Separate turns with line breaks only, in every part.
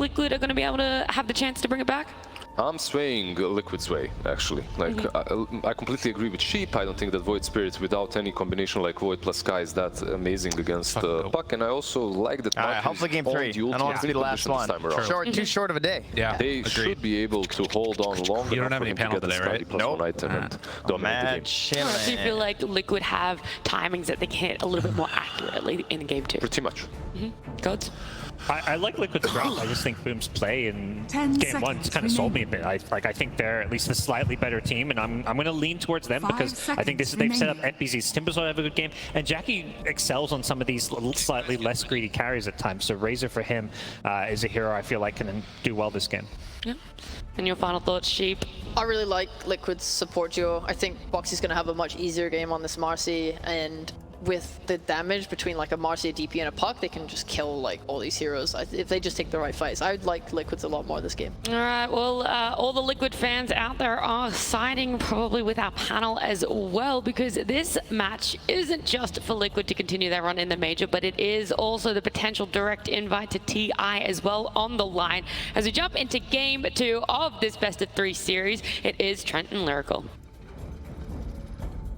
Liquid are going to be able to have the chance to bring it back?
I'm swaying Liquid's way, actually. Like, I completely agree with Sheep. I don't think that Void Spirit without any combination like Void plus Sky is that amazing against Puck. And I also like that
hopefully game 3. I don't want it to be the last one. Too short of a day.
Yeah,
they should be able to hold on longer.
You don't have any panel today, right?
Nope. Item and dominate the game.
Do you feel like Liquid have timings that they can hit a little bit more accurately in game 2?
Pretty much.
Gods?
I like Liquid's draft. I just think Boom's play in game 1 kind of sold me a bit. I think they're at least a slightly better team, and I'm going to lean towards them because I think they've set up NPCs. Timbers will have a good game, and Jackie excels on some of these slightly less greedy carries at times. So Razor for him is a hero I feel like can do well this game.
Yeah. And your final thoughts, Sheep?
I really like Liquid's support duo. I think Boxy's going to have a much easier game on this Marcy, and with the damage between like a Marcy, a DP, and a Puck, they can just kill like all these heroes if they just take the right fights. I would like Liquids a lot more this game.
All right, well, all the Liquid fans out there are siding probably with our panel as well, because this match isn't just for Liquid to continue their run in the major, but it is also the potential direct invite to TI as well on the line. As we jump into game 2 of this best of 3 series, it is Trent and Lyrical.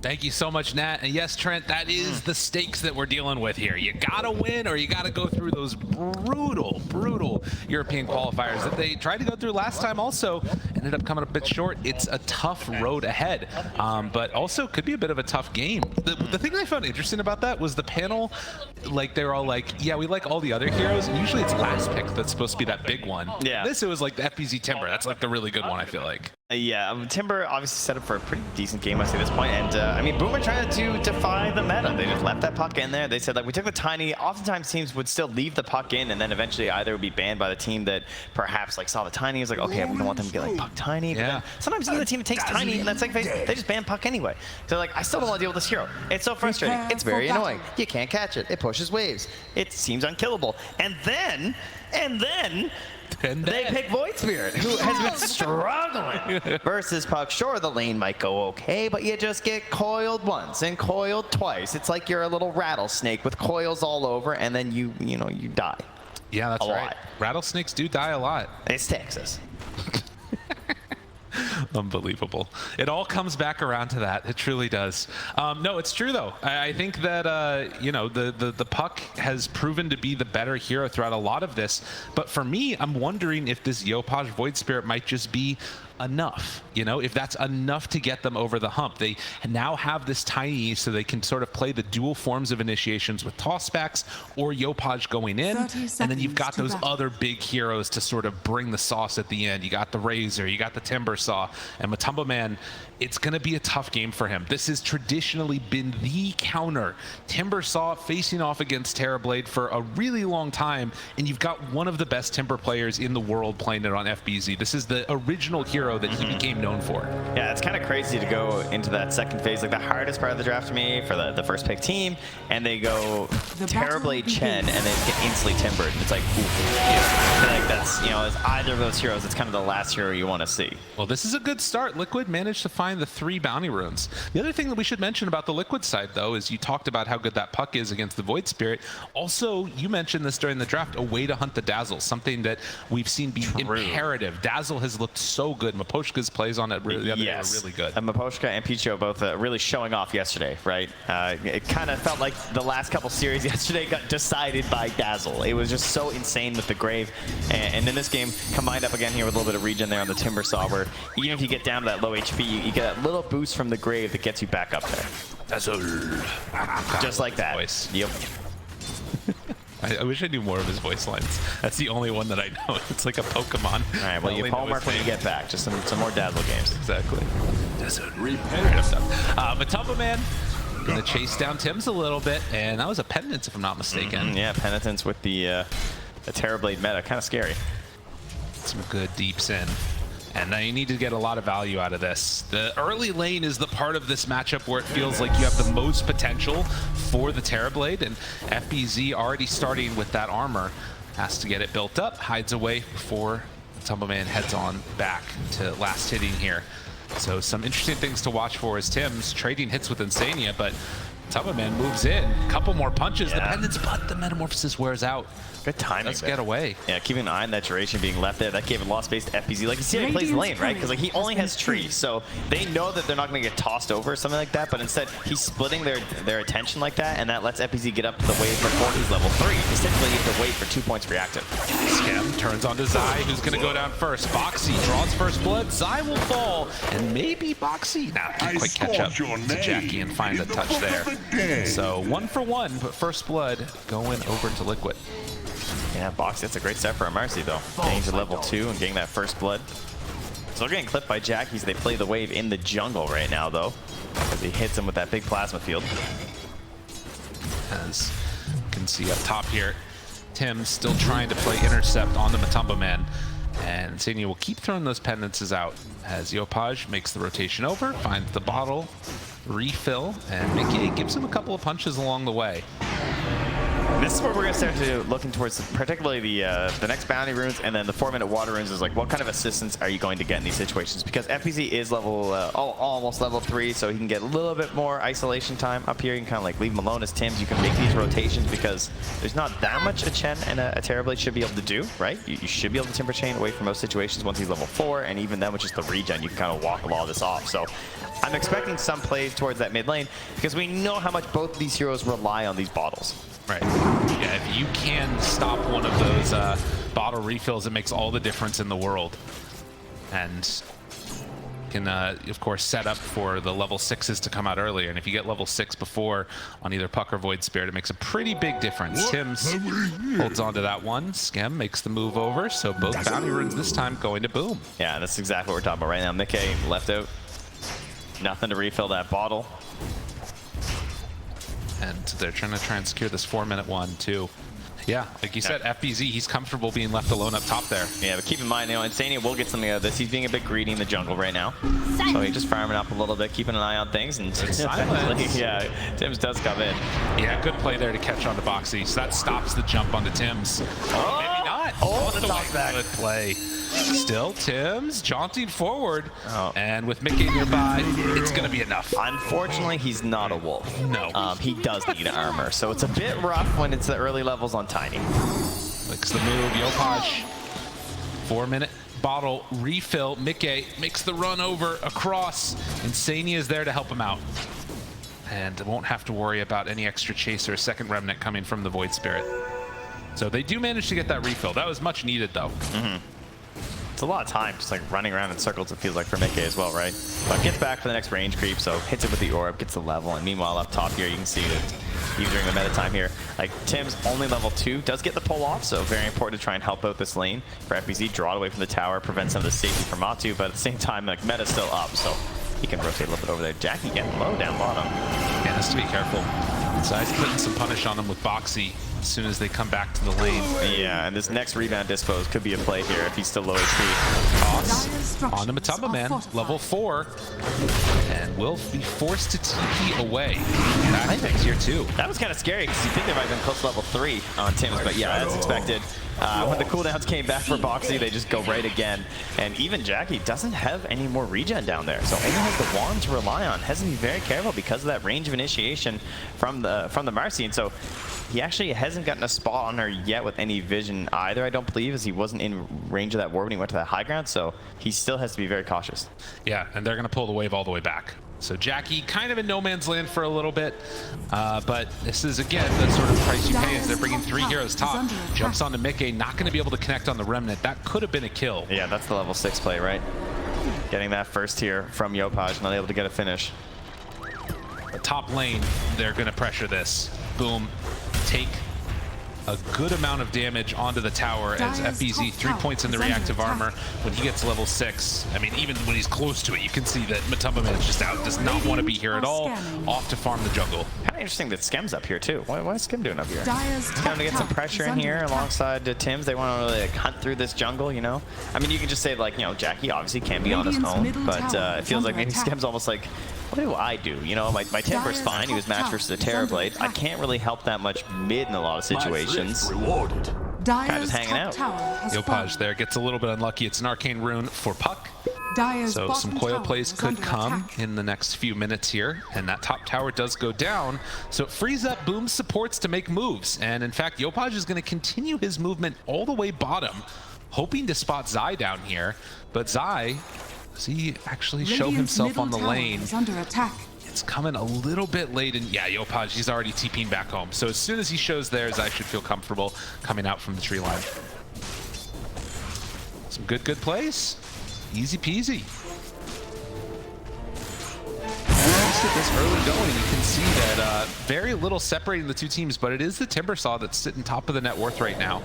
Thank you so much, Nat. And yes, Trent, that is the stakes that we're dealing with here. You gotta win, or you gotta go through those brutal European qualifiers that they tried to go through last time. Also ended up coming a bit short. It's a tough road ahead, but also could be a bit of a tough game. The thing I found interesting about that was the panel, like, they were all like, yeah, we like all the other heroes, and usually it's last pick that's supposed to be that big one.
Yeah.
This, it was like the FPZ Timber. That's like the really good one, I feel like.
Yeah, Timber obviously set up for a pretty decent game, I say, at this point. And I mean, Boomer trying to defy the meta. They just left that puck in there. They said, like, we took the tiny. Oftentimes teams would still leave the puck in, and then eventually either would be banned by the team that perhaps like saw the tiny. It's like, okay, we don't want them to get like puck tiny. But then sometimes even the team that takes tiny, and that's like they just ban puck anyway. So like, I still don't want to deal with this hero. It's so frustrating. It's very annoying. You can't catch it. It pushes waves. It seems unkillable. And then they pick Void Spirit, who has been struggling versus Puck. Sure, the lane might go okay, but you just get coiled once and coiled twice. It's like you're a little rattlesnake with coils all over, and then you die.
Yeah, that's right. Rattlesnakes do die a lot.
It's Texas.
Unbelievable. It all comes back around to that. It truly does. No, it's true though. I think that you know, the Puck has proven to be the better hero throughout a lot of this. But for me, I'm wondering if this Yopaj Void Spirit might just be enough, you know, if that's enough to get them over the hump. They now have this tiny, so they can sort of play the dual forms of initiations with tossbacks or Yopaj going in, and then you've got those other big heroes to sort of bring the sauce at the end. You got the Razor, you got the Timber Saw, and Matumba Man. It's going to be a tough game for him. This has traditionally been the counter. Timber Saw facing off against Terrorblade for a really long time, and you've got one of the best Timber players in the world playing it on FBZ. This is the original hero that he became known for.
Yeah, it's kind of crazy to go into that second phase, like the hardest part of the draft to me for the first pick team, and they go Terrorblade Chen, and they get instantly Timbered. It's like, ooh, yeah. I feel like that's, you know, as either of those heroes, it's kind of the last hero you want to see.
Well, this is a good start. Liquid managed to find the 3 bounty runes. The other thing that we should mention about the Liquid side, though, is you talked about how good that Puck is against the Void Spirit. Also, you mentioned this during the draft, a way to hunt the Dazzle, something that we've seen be imperative. Dazzle has looked so good. Maposhka's plays on it the other day were really good.
Maposhka and Pgl both really showing off yesterday, right? It kind of felt like the last couple series yesterday got decided by Dazzle. It was just so insane with the Grave. And in this game, combined up again here with a little bit of regen there on the Timber Saw, where even if you get down to that low HP, you get that little boost from the Grave that gets you back up there.
Dazzle.
Just like that.
Voice.
Yep.
I wish I knew more of his voice lines. That's the only one that I know. It's like a Pokemon.
All right, well, you homework when you get back. Just some more Dazzle games.
Exactly. Dazzle. Matumba Man gonna chase down Tim's a little bit, and that was a Penitence, if I'm not mistaken.
Yeah, Penitence with the Terrorblade meta. Kind of scary.
Some good deeps in. And now you need to get a lot of value out of this. The early lane is the part of this matchup where it feels like you have the most potential for the Terrorblade, and FBZ already starting with that armor. Has to get it built up, hides away before Matumba Man heads on back to last hitting here. So some interesting things to watch for as Tim's trading hits with Insania, but Matamba moves in. Couple more punches. The pendants, but the metamorphosis wears out.
Good timing.
Let's get away.
Yeah, keeping an eye on that duration being left there. That gave a lot of space to FPZ. Like, you see how he plays the lane, right? Because like he only has trees, so they know that they're not going to get tossed over or something like that. But instead, he's splitting their attention like that, and that lets FPZ get up to the wave before he's level 3. Because typically you have to wait for 2 points reactive.
Skem turns onto Zai, who's going to go down first. Boxy draws first blood. Zai will fall, and maybe Boxy can't quite catch up to Jackie and find the touch there. So 1 for 1, but first blood going over to Liquid.
Yeah, Box, that's a great start for a Marcy, though. Getting to level 2 and getting that first blood. Still getting clipped by Jackie, so they play the wave in the jungle right now, though, as he hits him with that big plasma field.
As you can see up top here, Tim still trying to play intercept on the Matamba man. And Senia will keep throwing those pendances out as Yopaj makes the rotation over, finds the bottle, refill, and Mickey gives him a couple of punches along the way.
This is where we're going to start to looking towards particularly the next bounty runes, and then the 4-minute water runes is like, what kind of assistance are you going to get in these situations? Because FPZ is level almost level 3, so he can get a little bit more isolation time. Up here, you can kind of like leave him alone as Tims. You can make these rotations because there's not that much a Chen and a Terrorblade should be able to do, right? You should be able to Timber Chain away from most situations once he's level 4, and even then with just the regen, you can kind of walk a lot of this off. So I'm expecting some plays towards that mid lane because we know how much both of these heroes rely on these bottles.
Right. Yeah, if you can stop one of those bottle refills, it makes all the difference in the world. And can, of course, set up for the level 6s to come out earlier. And if you get level 6 before on either Puck or Void Spirit, it makes a pretty big difference. Tim's holds on to that one. Skem makes the move over, so both bounty runes this time going to Boom.
Yeah, that's exactly what we're talking about right now. Mickey left out. Nothing to refill that bottle.
And they're trying to secure this 4-minute one, too. Yeah, like you said, FBZ, he's comfortable being left alone up top there.
Yeah, but keep in mind, you know, Insania will get something out of this. He's being a bit greedy in the jungle right now. So he's just farming up a little bit, keeping an eye on things. And yeah, Tims does come in.
Yeah, good play there to catch on to Boxy. So that stops the jump onto Tims. Oh, maybe not.
Oh, the toss back.
Good play. Still Tims jaunting forward, and with Mickey nearby, it's going to be enough.
Unfortunately, he's not a wolf.
No.
He does need armor, so it's a bit rough when it's the early levels on Tiny.
Makes the move, Yopaj. 4-minute bottle refill. Mickey makes the run over across, and Sania is there to help him out. And won't have to worry about any extra chase or a second remnant coming from the Void Spirit. So they do manage to get that refill. That was much needed, though.
It's a lot of time just like running around in circles, it feels like, for Mickey as well, right? But gets back for the next range creep, so hits it with the orb, gets the level, and meanwhile up top here you can see that even during the meta time here, like Tim's only level 2, does get the pull off, so very important to try and help out this lane for FBZ, draw it away from the tower, prevent some of the safety from Matu, but at the same time, like meta's still up, so he can rotate a little bit over there. Jackie getting low down bottom.
Yeah, has to be careful. So he's putting some punish on him with Boxy as soon as they come back to the lane.
Yeah, and this next rebound dispose could be a play here if he's still low HP.
Toss on the Matamba man, level 4, and will be forced to TP away. Back next year too.
That was kind of scary because you think they might have been close to level 3 on Tim's, but yeah, that's expected. When the cooldowns came back for Boxy, they just go right again. And even Jackie doesn't have any more regen down there. So Amy has the wand to rely on. Has to be very careful because of that range of initiation from the Marcy. And so he actually hasn't gotten a spot on her yet with any vision either, I don't believe, as he wasn't in range of that ward when he went to that high ground. So he still has to be very cautious.
Yeah, and they're going to pull the wave all the way back. So Jackie kind of in no man's land for a little bit, but this is, again, the sort of price you pay as they're bringing 3 heroes top. Jumps onto Mickey, not going to be able to connect on the Remnant. That could have been a kill.
Yeah, that's the level 6 play, right? Getting that first here from Yopaj, not able to get a finish.
The top lane, they're going to pressure this. Boom. Take a good amount of damage onto the tower as FBZ 3 points in the reactive armor. When he gets level 6, I mean, even when he's close to it, you can see that Matamba Man is just out, does not want to be here at all, off to farm the jungle.
Kind of interesting that Skem's up here too. What is Skem doing up here? He's trying to get some pressure in here alongside Tims. They want to really like, hunt through this jungle, you know? I mean, you can just say like, you know, Jackie obviously can be on his own, but it feels like maybe Skem's almost like, what do I do? You know, my temper's fine. He was matched versus the Terrorblade. I can't really help that much mid in a lot of situations. Kind of just hanging out.
Yopaj there gets a little bit unlucky. It's an arcane rune for Puck. So some coil plays could come in the next few minutes here, and that top tower does go down, so it frees up Boom's supports to make moves. And in fact, Yopaj is going to continue his movement all the way bottom, hoping to spot Zai down here. But Zai, does he actually show himself on the lane? It's coming a little bit late, and yeah, Yopaj, he's already TPing back home. So as soon as he shows there, Zai should feel comfortable coming out from the tree line. Some good plays. Easy peasy. At this early going, you can see that very little separating the two teams, but it is the Timbersaw that's sitting top of the net worth right now,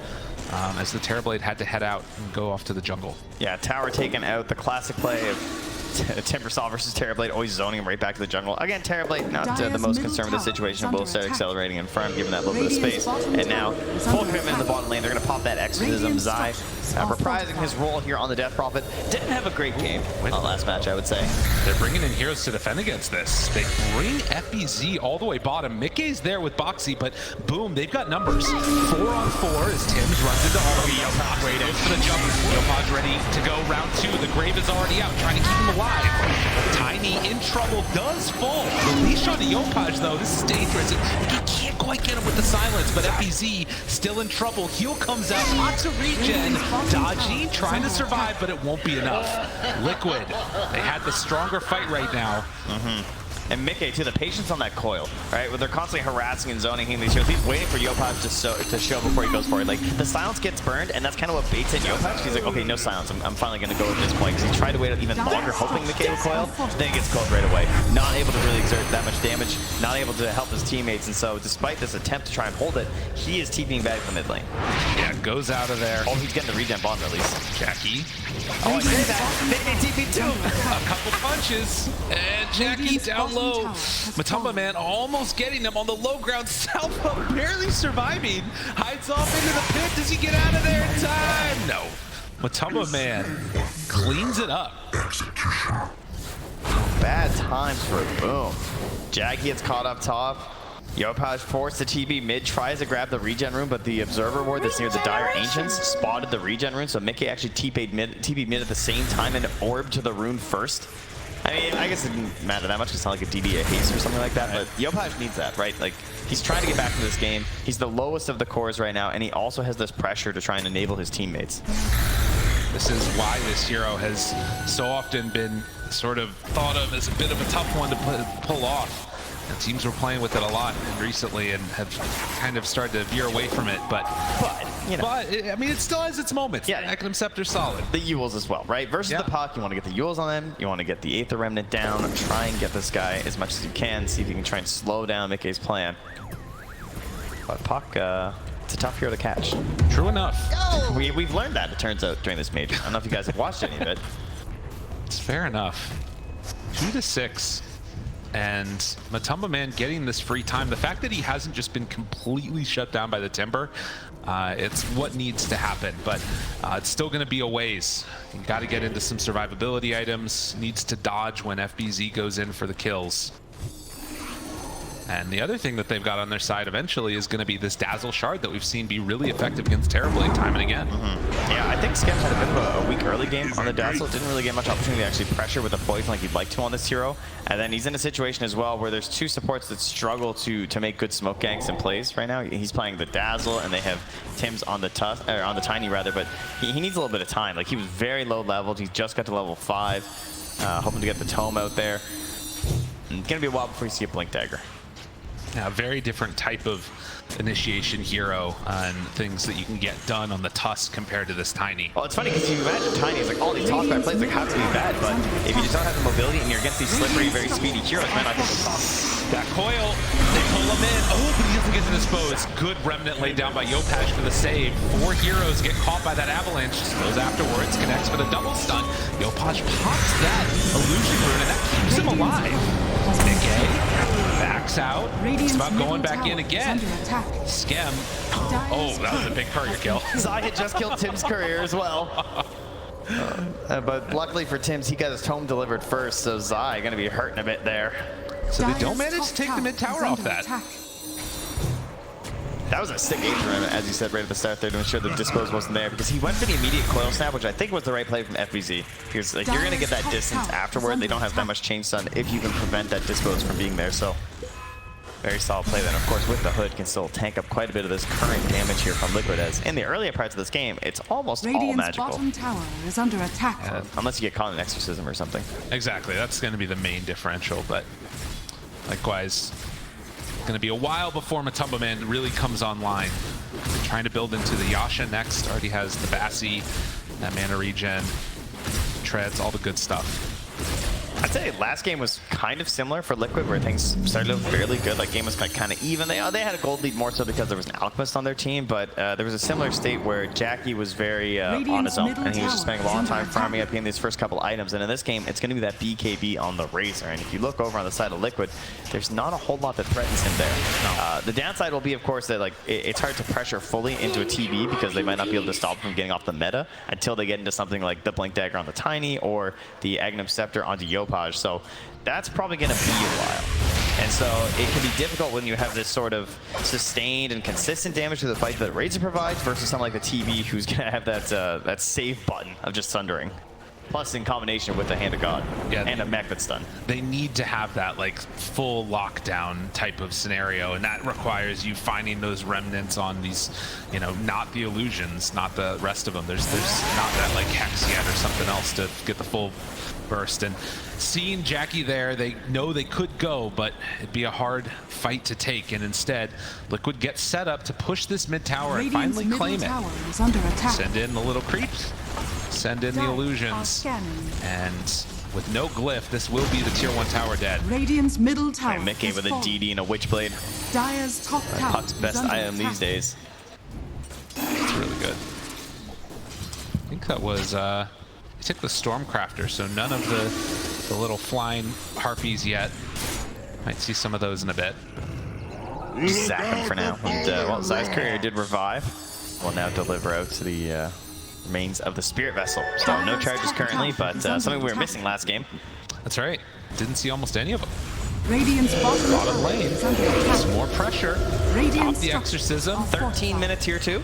as the Terrorblade had to head out and go off to the jungle. Yeah,
tower taken out, the classic play of Timbersaw versus Terrorblade, always zoning him right back to the jungle. Again, Terrorblade not the most concerned with the situation. Both start accelerating in front, giving that little bit of space. And now, full commitment in the bottom lane. They're going to pop that Exorcism. Zai reprising his role here on the Death Prophet. Didn't have a great game in the last match, I would say.
They're bringing in heroes to defend against this. They bring FBZ all the way bottom. Mickey's there with Boxy, but boom, they've got numbers. 4-on-4 as Tim's runs into all of them. Yopaj waiting for the jump. Yopaj ready to go round 2. The Grave is already out, trying to keep him alive. Tiny in trouble, does fall. The leash on Yopaj though, this is dangerous. He can't quite get him with the silence, but FBZ still in trouble. Heal comes out, lots of regen. Dodging, trying to survive, but it won't be enough. Liquid, they had the stronger fight right now.
And Mickey, too, the patience on that coil, right? Where they're constantly harassing and zoning him these heroes. He's waiting for Yopaj to show before he goes for it. Like, the silence gets burned, and that's kind of what baits in Yopaj. He's like, okay, no silence. I'm finally going to go at this point. Because he tried to wait even longer, hoping Mickey would coil. Then he gets coiled right away. Not able to really exert that much damage. Not able to help his teammates. And so, despite this attempt to try and hold it, he is TPing back from mid lane.
Yeah, goes out of there.
Oh, he's getting the regen bottom at least.
Jackie.
Oh, I say that. They TP too.
A couple punches, and Jackie down low. Matumba Man almost getting him on the low ground. Southpaw barely surviving. Hides off into the pit. Does he get out of there in time? No. Matumba Man cleans it up.
Bad times for Boom. Jackie gets caught up top. Yopaj forced to TP mid, tries to grab the regen rune, but the observer ward that's near the Dire Ancients spotted the regen rune, so Mickey actually TP'd mid at the same time and orbed to the rune first. I mean, I guess it didn't matter that much because it's not like a DD, a haste or something like that, but Yopaj needs that, right? Like, he's trying to get back to this game. He's the lowest of the cores right now, and he also has this pressure to try and enable his teammates.
This is why this hero has so often been sort of thought of as a bit of a tough one to pull off. And teams were playing with it a lot recently and have kind of started to veer away from it, but you know. I mean, it still has its moments. Yeah, Eklam Scepter's solid.
The Euls as well, right? Versus the puck, you want to get the Euls on them, you want to get the Aether Remnant down, try and get this guy as much as you can, see if you can try and slow down Mickey's plan. But puck, it's a tough hero to catch.
True enough.
We've learned that, it turns out, during this major. I don't know if you guys have watched any of it.
It's fair enough. 2-6. And Matumba Man getting this free time. The fact that he hasn't just been completely shut down by the Timber, it's what needs to happen, but it's still going to be a ways. You got to get into some survivability items, needs to dodge when FBZ goes in for the kills. And the other thing that they've got on their side eventually is going to be this Dazzle Shard that we've seen be really effective against Terrorblade time and again.
Yeah, I think Skem had a bit of a weak early game on the Dazzle. Didn't really get much opportunity to actually pressure with the poison like he'd like to on this hero. And then he's in a situation as well where there's two supports that struggle to make good smoke ganks and plays right now. He's playing the Dazzle and they have Tim's on the on the Tiny rather, but he needs a little bit of time. Like he was very low leveled. He just got to level 5, hoping to get the Tome out there. And it's gonna be a while before you see a Blink Dagger.
Yeah, a very different type of initiation hero and things that you can get done on the Tusk compared to this Tiny.
Well, it's funny because you imagine Tiny is like all these talk about plays like how to be bad, but if you just don't have the mobility and you're against these slippery, very speedy heroes, man, I think it's tough.
That coil, they pull him in. Oh, but he doesn't get to dispose. Good remnant laid down by Yopaj for the save. 4 heroes get caught by that avalanche. Goes afterwards, connects with a double stun. Yopaj pops that illusion rune, and that keeps him alive. Nikkei backs out. It's about going back in again. Skem. Oh, that was a big courier kill.
Zai had just killed Tim's courier as well. But luckily for Tim's, he got his Tome delivered first, so Zai gonna be hurting a bit there.
So they don't manage to take the mid tower off that.
That was a sick aim for him, as you said right at the start there, to ensure the dispose wasn't there, because he went for the immediate coil snap, which I think was the right play from FBZ. Because like, you're going to get that distance afterward. They don't have that much change stun if you can prevent that dispose from being there. So very solid play then. Of course, with the hood, can still tank up quite a bit of this current damage here from Liquid, as in the earlier parts of this game, it's almost all magical.
Bottom tower is under attack.
Unless you get caught in an exorcism or something.
Exactly, that's going to be the main differential, but likewise, going to be a while before Matumba Man really comes online. Trying to build into the Yasha next, already has the Bassi, that mana regen, treads, all the good stuff.
I'd say last game was kind of similar for Liquid, where things started to look fairly good. Like, game was kind of even. They had a gold lead more so because there was an Alchemist on their team, but there was a similar state where Jackie was very on his own, and he was just spending a long time farming up getting these first couple items. And in this game, it's going to be that BKB on the Razor. And if you look over on the side of Liquid, there's not a whole lot that threatens him there. No. The downside will be, of course, that like it's hard to pressure fully into a TB because they might not be able to stop him from getting off the meta until they get into something like the Blink Dagger on the Tiny or the Aghanim Scepter onto Yopaj. So that's probably going to be a while. And so it can be difficult when you have this sort of sustained and consistent damage to the fight that Razor provides versus someone like the TV who's going to have that save button of just sundering. Plus in combination with the Hand of God and a mech that's stunned.
They need to have that like full lockdown type of scenario, and that requires you finding those remnants on these, you know, not the illusions, not the rest of them. There's not that like Hex yet or something else to get the full burst. And seeing Jackie there, they know they could go, but it'd be a hard fight to take, and instead Liquid gets set up to push this mid tower and finally claim it. Send in the little creeps, send in the illusions, and with no glyph, this will be the tier 1 tower dead.
Radiant's middle tower.
And Mickey with a DD and a Witchblade.
Dire's top tower.
Puck's best item these days.
It's really good. I think that was he took the Stormcrafter, so none of the little flying harpies yet. Might see some of those in a bit.
Just zap him for now. And well, Zai's Courier did revive. Will now deliver out to the remains of the Spirit Vessel. So no charges currently, but something we were missing last game.
That's right. Didn't see almost any of them.
Radiant's
Bottom lane. Some more pressure. Off the Exorcism.
13-minute tier 2.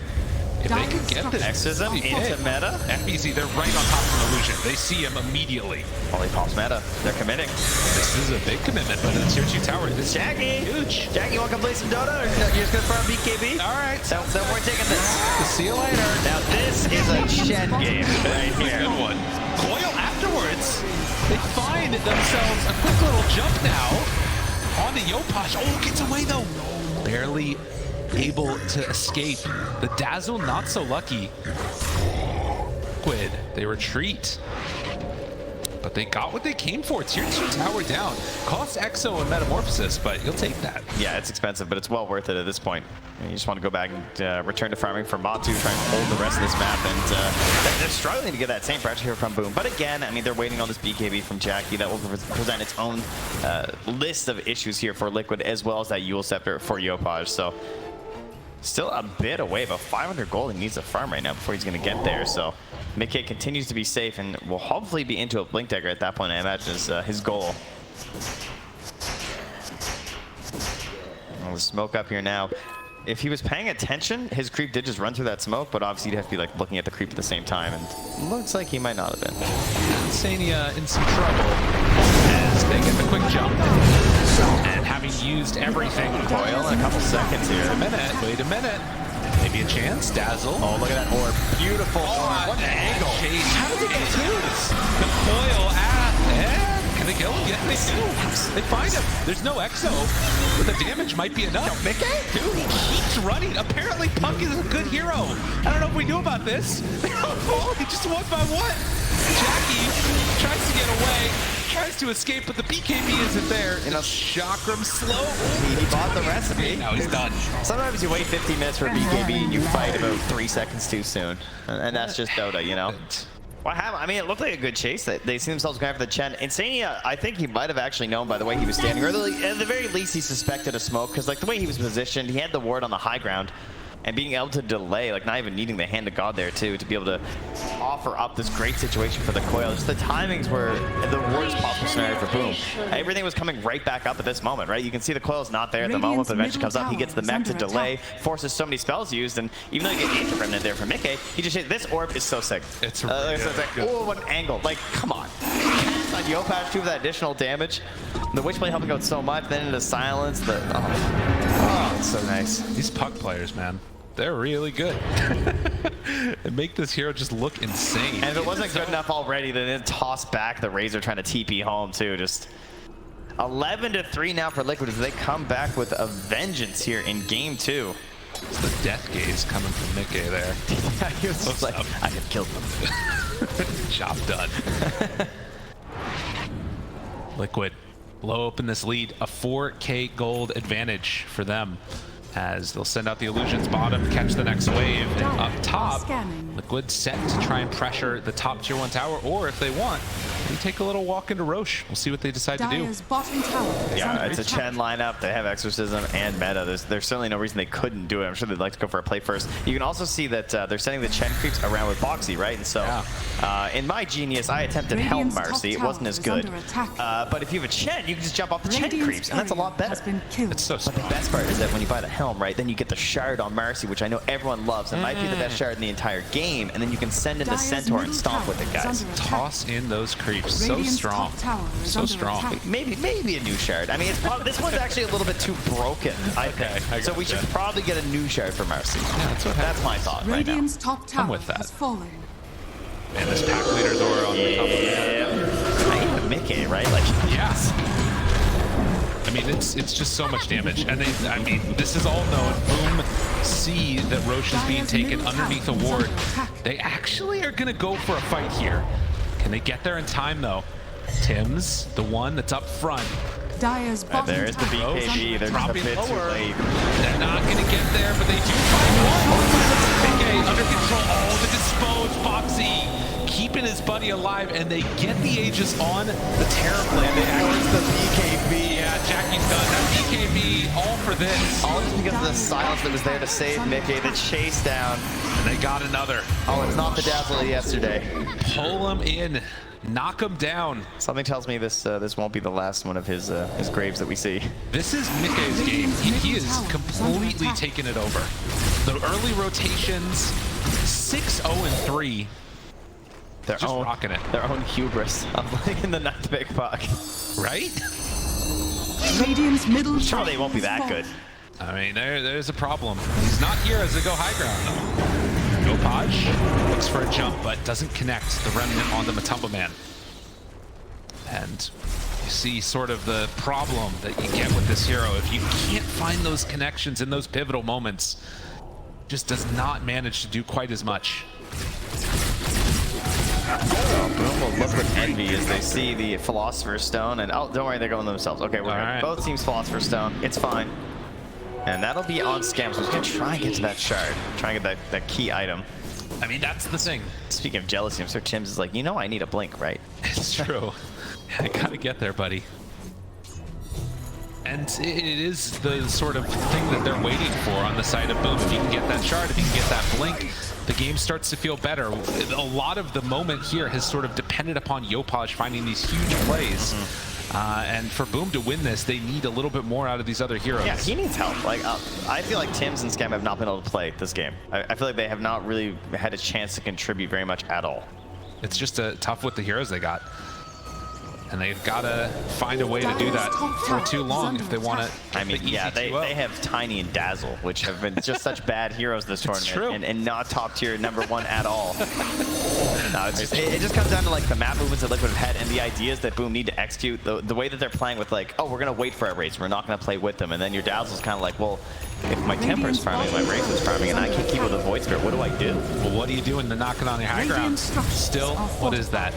If they can get this
Exorcism into meta.
FBZ, they're right on top of an illusion. They see him immediately.
Well, he pops meta. They're committing.
This is a big commitment, but it's tier 2 tower. This
Jackie!
is huge.
Jackie, you want to come play some Dota? Or you're just going to farm BKB?
All right.
So we're taking this.
See you later.
Now, this is a Shen game right here.
Good one. Coil afterwards. They find themselves a quick little jump now on the Yopaj. Oh, gets away though. Barely able to escape. The Dazzle not so lucky. Liquid, they retreat. But they got what they came for. Tier 2 tower down. Costs Exo and Metamorphosis, but you'll take that.
Yeah, it's expensive, but it's well worth it at this point. You just want to go back and return to farming for Matu, try and hold the rest of this map, and they're struggling to get that same pressure here from Boom. But again, I mean, they're waiting on this BKB from Jackie that will present its own list of issues here for Liquid, as well as that Yule Scepter for Yopaj. So still a bit away, but 500 gold he needs to farm right now before he's going to get there. So Mickey continues to be safe and will hopefully be into a Blink Dagger at that point, I imagine, is his goal. We'll smoke up here now. If he was paying attention, his creep did just run through that smoke, but obviously you'd have to be like looking at the creep at the same time, and looks like he might not have been.
Insania in some trouble as they get the quick jump. And having used everything.
Coil in a couple seconds here.
Wait a minute. Maybe a chance. Dazzle.
Oh, look at that orb. Beautiful orb. What an angle.
How did they get to this? The coil can they kill him? Yeah, they do. They find him. There's no Exo, but the damage might be enough.
Mickey?
Dude, he keeps running. Apparently, Puck is a good hero. I don't know if we knew about this. They don't fall. He just one by one. Jackie tries to get away, tries to escape, but the BKB isn't there. And a Chakram slow.
He bought the recipe.
Now he's done.
Sometimes you wait 15 minutes for a BKB and you fight about 3 seconds too soon. And that's just Dota, you know? What happened? I mean, it looked like a good chase. They see themselves going after the Chen. Insania, I think he might have actually known by the way he was standing, or at the very least he suspected a smoke, because like the way he was positioned, he had the ward on the high ground. and being able to delay, like not even needing the hand of God there too, to be able to offer up this great situation for the coil. Just the timings were the worst possible scenario for Boom. Everything was coming right back up at this moment, right? You can see the coil's not there at the moment, but eventually comes up. He gets the mech to delay, forces so many spells used, and even though you get Ancient Remnant there from Mickey, he just hit this orb is so sick.
It's really
oh, what an angle! Like, come on. On Yopaj too for that additional damage. The Witchblade helping out so much, then into silence. It's so nice.
These puck players, man, they're really good. They make this hero just look insane.
And if it wasn't good enough already, then it tossed back the Razor trying to TP home too. Just 11-3 now for Liquid as they come back with a vengeance here in game 2.
It's the death gaze coming from Mickey there.
Yeah, he was just like, I have killed them.
Job done. Liquid blow open this lead, a 4K gold advantage for them as they'll send out the illusions bottom, catch the next wave, and up top, Liquid set to try and pressure the top tier 1 tower, or if they want, we take a little walk into Roche. We'll see what they decide to do.
Yeah, it's a Chen lineup. They have Exorcism and meta. There's certainly no reason they couldn't do it. I'm sure they'd like to go for a play first. You can also see that they're sending the Chen creeps around with Boxy, right? And so, in my genius, I attempted Helm Mercy. It wasn't as good. But if you have a Chen, you can just jump off the Chen creeps, and that's a lot better.
It's so smart.
But the best part is that when you buy the Helm, right, then you get the Shard on Mercy, which I know everyone loves. It might be the best Shard in the entire game, and then you can send in the Centaur and stomp with it, guys.
Toss in those creeps. So strong. So strong.
Maybe a new Shard. I mean, it's probably, this one's actually a little bit too broken, I think. So we should probably get a new Shard for Mercy. Yeah, that's my thought right now.
I'm with that. Man, this pack leader's aura on the top of it.
I even Mickey, right? Like,
yes. I mean, it's just so much damage, and I mean, this is all known. Boom, see that Roche is being taken underneath a ward. They actually are gonna go for a fight here. Can they get there in time though? Tim's the one that's up front.
There's the BKB. They're just a bit too late.
They're not gonna get there, but they do find one. Okay, under control. Oh, the dispose, Boxy keeping his buddy alive, and they get the Aegis on the Terrorblade.
Towards the BKB.
Yeah, Jackie's done. That BKB, all for this.
All just because of the silence that was there to save Mickey, the chase down.
And they got another.
Oh, it's not the Dazzle yesterday.
Pull him in. Knock him down.
Something tells me this won't be the last one of his graves that we see.
This is Mickey's game. He is completely taking it over. The early rotations, 6-0-3. Just rocking it.
Their own hubris of like in the 9th big puck.
Right?
Radiant's middle
Sure, they won't be that good.
I mean, there's a problem. He's not here as they go high ground, though. Yopaj looks for a jump, but doesn't connect the remnant on the Matumba Man. And you see sort of the problem that you get with this hero. If you can't find those connections in those pivotal moments, just does not manage to do quite as much.
Boom will look with envy as they see the Philosopher's Stone, and oh, don't worry, they're going themselves. Okay, we're good. Both teams Philosopher's Stone. It's fine. And that'll be on Scam, so he's going to try and get to that shard. Try and get that key item.
I mean, that's the thing.
Speaking of jealousy, Mr. Chims is like, you know I need a blink, right?
It's true. I gotta get there, buddy. And it is the sort of thing that they're waiting for on the side of Boom. If you can get that shard, if you can get that blink, the game starts to feel better. A lot of the moment here has sort of depended upon Yopaj finding these huge plays. And for Boom to win this, they need a little bit more out of these other heroes.
Yeah, he needs help. Like, I feel like Tim's and Scam have not been able to play this game. I feel like they have not really had a chance to contribute very much at all.
It's just tough with the heroes they got. And they've got to find a way to do that for too long if they want to.
I mean, yeah, they have Tiny and Dazzle, which have been just such bad heroes this tournament, and not top tier #1 at all. No, it's just, it just comes down to like the map movements that Liquid have had and the ideas that Boom need to execute. The way that they're playing with like, oh, we're gonna wait for our race, we're not gonna play with them, and then your Dazzle's kind of like, well, if my Temper's farming, my Race is farming, and I can't keep with a Void Spirit, what do I do?
Well, what are you doing to knock it on your high ground? Still, what is that?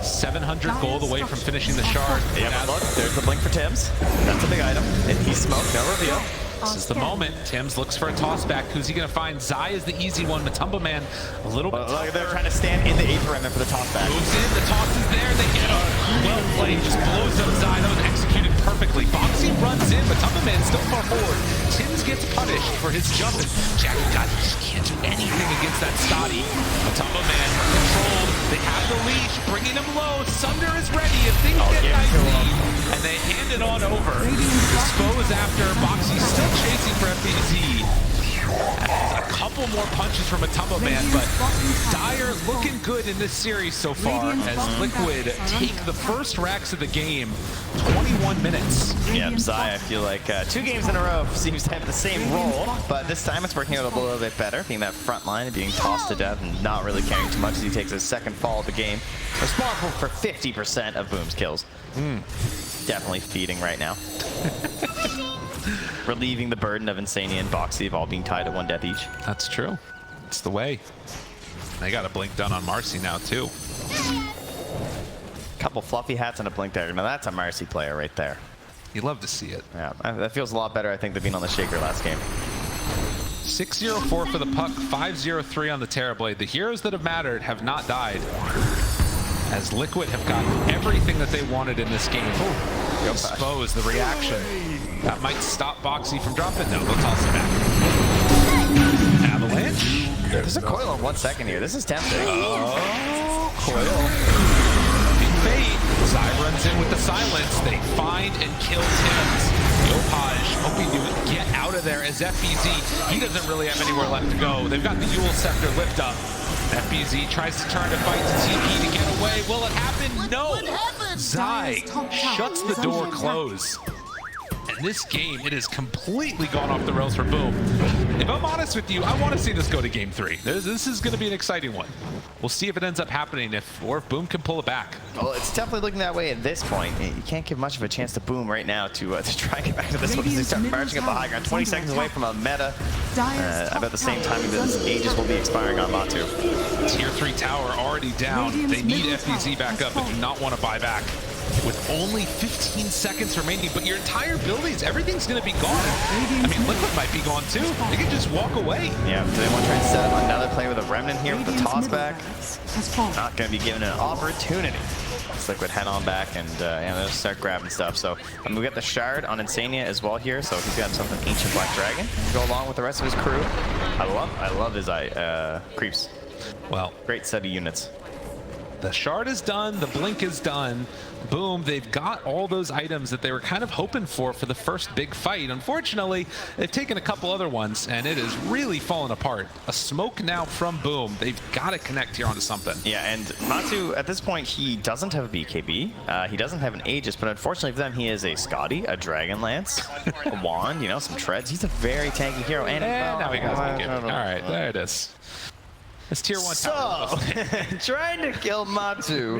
700 gold away from finishing the shard.
Yeah, but look, there's the blink for Tim's. That's a big item. And he's smoked, no reveal.
This is the moment. Tim's looks for a toss back. Who's he going to find? Zai is the easy one. Matumba Man a little bit tougher.
They're trying to stand in the 8th remnant for the toss back.
Moves in, the toss is there. They get him. Well played. Just blows up Zai. That was executed perfectly. Boxy runs in, but Tumbaman still far forward. Tims gets punished for his jump, and Jackie God just can't do anything against that Stotty. But Tumbaman controlled. They have the leash, bringing him low. Sunder is ready. If things get dicey, and they hand it on over. Dispose after. Boxy still chasing for FBZ. A couple more punches from a Tumbaman, but Dire looking good in this series so far as Liquid take the first racks of the game. 21 minutes.
Yeah, Zai, I feel like 2 games in a row seems to have the same role, but this time it's working out a little bit better, being that front line and being tossed to death and not really caring too much as he takes his second fall of the game. Responsible for 50% of Boom's kills. Definitely feeding right now. Relieving the burden of Insania and Boxy of all being tied at 1 death each.
That's true. It's the way. They got a blink done on Marcy now, too.
Couple fluffy hats and a blink dagger. Now that's a Marcy player right there.
You love to see it.
Yeah, that feels a lot better, I think, than being on the Shaker last game.
6-0-4 for the Puck, 5-0-3 on the Terrorblade. The heroes that have mattered have not died, as Liquid have gotten everything that they wanted in this game. Dispose, the reaction. That might stop Boxy from dropping. No, they'll toss it back. Avalanche.
There's a coil in 1 second here. This is tempting.
Oh, coil. Big bait. Zai runs in with the silence. They find and kill Tims. Yopaj hoping to get out of there as FBZ. He doesn't really have anywhere left to go. They've got the Yule Scepter lift up. FBZ tries to turn to fight to TP to get away. Will it happen? No! Zai shuts the door close. And this game, it has completely gone off the rails for Boom. If I'm honest with you, I want to see this go to game 3. This is going to be an exciting one. We'll see if it ends up happening, or if Boom can pull it back.
Well, it's definitely looking that way at this point. You can't give much of a chance to Boom right now to try and get back to this one because they start marching up the high ground. 20 seconds away from a meta. About the same time that Aegis will be expiring on Matu.
Tier 3 tower already down. They need FBZ back up, but do not want to buy back. With only 15 seconds remaining, but your entire buildings, everything's going to be gone. I mean, Liquid might be gone too. They can just walk away. Yeah,
do they want to try and set up another play with a Remnant here with the toss back? Not going to be given an opportunity. It's Liquid head on back and they'll start grabbing stuff. So we got the Shard on Insania as well here. So he's got something Ancient Black Dragon to go along with the rest of his crew. I love his creeps.
Well,
great set of units.
The Shard is done, the Blink is done. Boom, they've got all those items that they were kind of hoping for the first big fight. Unfortunately, they've taken a couple other ones, and it has really fallen apart. A smoke now from Boom. They've got to connect here onto something.
Yeah, and Matu, at this point, he doesn't have a BKB. He doesn't have an Aegis, but unfortunately for them, he is a Scotty, a Dragonlance, a Wand, you know, some treads. He's a very tanky hero. And
now he got BKB. All right, there it is. It's tier 1
so, trying to kill Matu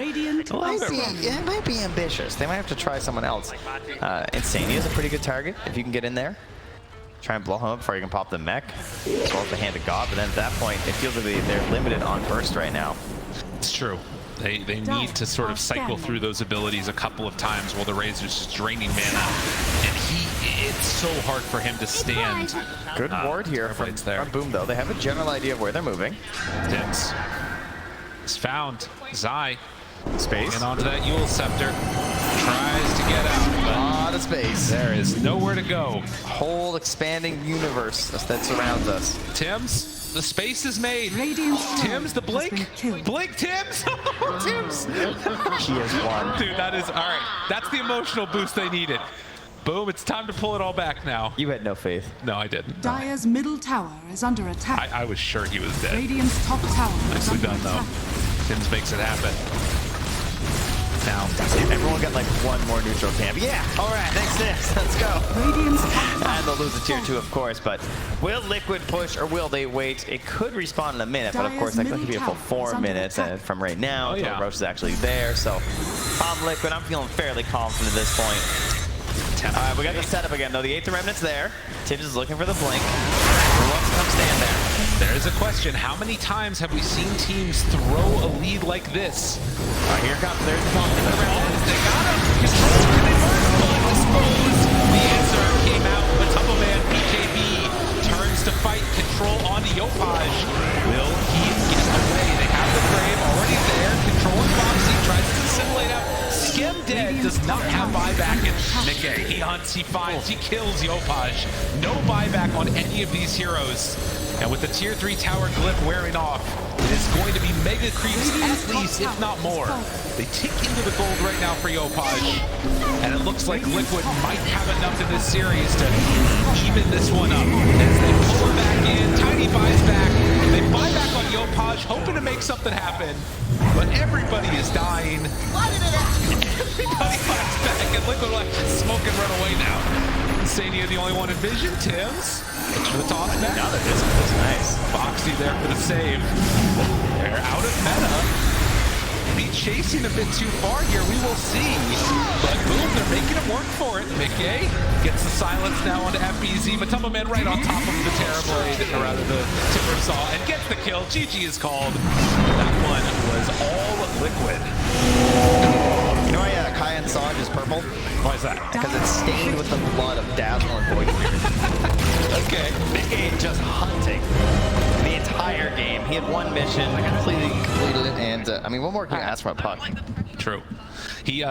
might be ambitious. They might have to try someone else. Insania is a pretty good target if you can get in there. Try and blow him up before you can pop the mech, as well as the Hand of God. But then at that point, it feels like they're limited on burst right now.
It's true. They need to sort of cycle through those abilities a couple of times while the Razor's just draining mana. And it's so hard for him to stand.
Good ward here from Boom, though. They have a general idea of where they're moving.
Tims is found. Zai.
Space.
And onto that Yule Scepter. Tries to get out.
A lot of space.
There is nowhere to go.
Whole expanding universe that surrounds us.
Tims. The space is made. Tims, the blink. Blink, Tims. Tims.
He has won.
Dude, that is all right. That's the emotional boost they needed. Boom, it's time to pull it all back now.
You had no faith.
No, I didn't.
Dire's middle tower is under attack.
I was sure he was dead.
Radiant's top tower
Nicely
is under
done,
attack.
though. Tims makes it happen. Now,
everyone got like one more neutral camp. Yeah, all right, thanks, Tims. Let's go.
Radiant's top
and they'll lose the tier 2, of course, but will Liquid push or will they wait? It could respawn in a minute, but of course that could be a full 4 minutes from right now until Roche is actually there. So I'm Liquid. I'm feeling fairly confident at this point. We got the setup again, though. The 8th Remnant's there. Tims is looking for the blink. Who wants to come stand there?
There is a question. How many times have we seen teams throw a lead like this?
Here comes. There's the bomb.
They got him. Control. Can they burn? But dispose. The answer came out. But Tumbaman BKB turns to fight. Control onto Yopaj. Will he get away? They have the frame already there. Control and Foxy tries to assimilate out. Skim dead. Does not have buyback, and Nikkei, he hunts, he finds, he kills Yopaj. No buyback on any of these heroes. And with the tier 3 tower glyph wearing off, it is going to be mega creeps at least, if not more. They tick into the gold right now for Yopaj. And it looks like Liquid might have enough in this series to even this one up. As they pull her back in, Tiny buys back. They buy back on Yopaj, hoping to make something happen. But everybody is dying. Everybody buys back, and Liquid will have to smoke and run away now. Sania the only one in vision. Tims. The toss back.
Now that this is nice.
Foxy there for the save. They're out of meta. Be chasing a bit too far here, we will see. But boom, they're making it work for it. Mickey gets the silence now onto FBZ. Matuma Man right on top of the Terrorblade, or rather the Timbersaw, and gets the kill. GG is called. That one was all Liquid.
You know why Kyan Sarge is purple?
Why is that?
Because it's stained with the blood of Dazzle and Void. Okay. Mickey just hunting the entire game. He had one mission, completely completed it, and I mean, what more can you ask from a puck?
True. He